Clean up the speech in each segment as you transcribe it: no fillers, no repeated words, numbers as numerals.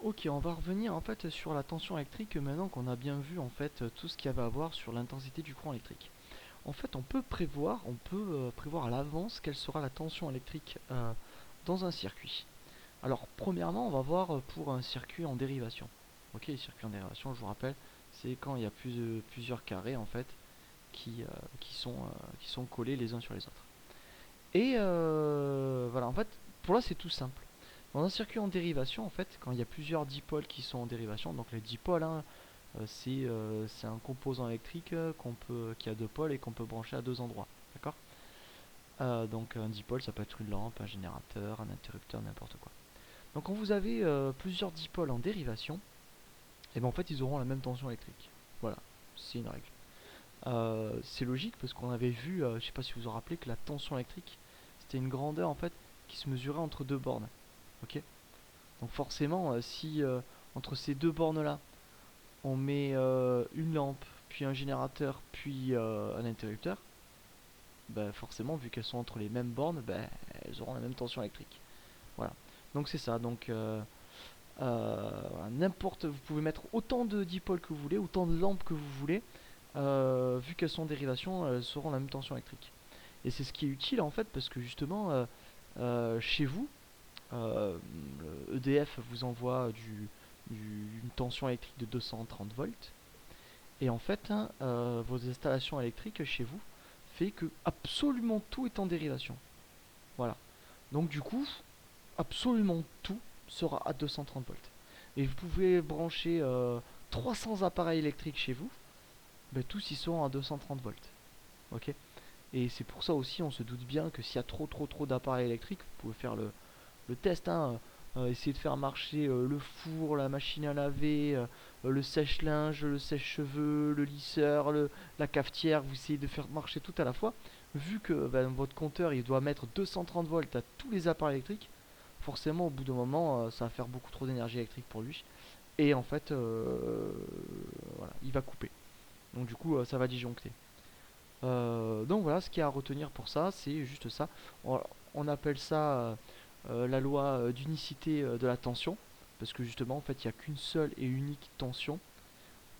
Ok, on va revenir en fait sur la tension électrique maintenant qu'on a bien vu en fait tout ce qu'il y avait à voir sur l'intensité du courant électrique. En fait, on peut prévoir à l'avance quelle sera la tension électrique dans un circuit. Alors, premièrement, on va voir pour un circuit en dérivation. Ok, les circuits en dérivation, je vous rappelle, c'est quand il y a plusieurs carrés en fait qui, euh, qui sont collés les uns sur les autres. Et voilà, en fait, pour là c'est tout simple. Dans un circuit en dérivation, en fait, quand il y a plusieurs dipôles qui sont en dérivation, donc les dipôles, hein, c'est un composant électrique qui a deux pôles et qu'on peut brancher à deux endroits. D'accord. Donc un dipôle, ça peut être une lampe, un générateur, un interrupteur, n'importe quoi. Donc quand vous avez plusieurs dipôles en dérivation, et ben en fait ils auront la même tension électrique. Voilà, c'est une règle. C'est logique parce qu'on avait vu, je sais pas si vous vous en rappelez, que la tension électrique c'était une grandeur en fait qui se mesurait entre deux bornes. Ok. Donc forcément, si entre ces deux bornes là on met une lampe, puis un générateur, puis un interrupteur, bah forcément, vu qu'elles sont entre les mêmes bornes, bah, elles auront la même tension électrique. Voilà. Donc c'est ça. Donc voilà, n'importe, vous pouvez mettre autant de dipôles que vous voulez, autant de lampes que vous voulez, vu qu'elles sont en dérivation, elles auront la même tension électrique. Et c'est ce qui est utile en fait, parce que justement, chez vous, le EDF vous envoie une tension électrique de 230 volts. Et en fait, hein, vos installations électriques chez vous fait que absolument tout est en dérivation. Voilà. Donc du coup, absolument tout sera à 230 volts. Et vous pouvez brancher 300 appareils électriques chez vous, ben, tous ils seront à 230 volts. Ok. Et c'est pour ça aussi, on se doute bien que s'il y a trop d'appareils électriques, vous pouvez faire le test, hein, essayer de faire marcher le four, la machine à laver, le sèche-linge, le sèche-cheveux, le lisseur, la cafetière, vous essayez de faire marcher tout à la fois. Vu que ben, votre compteur il doit mettre 230 volts à tous les appareils électriques, forcément au bout d'un moment ça va faire beaucoup trop d'énergie électrique pour lui. Et en fait, voilà, il va couper. Donc du coup, ça va disjoncter. Donc voilà, ce qu'il y a à retenir pour ça, c'est juste ça. On appelle ça la loi d'unicité de la tension, parce que justement, en fait, il n'y a qu'une seule et unique tension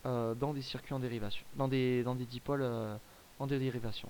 dans des circuits en dérivation, dans des dipôles en dérivation.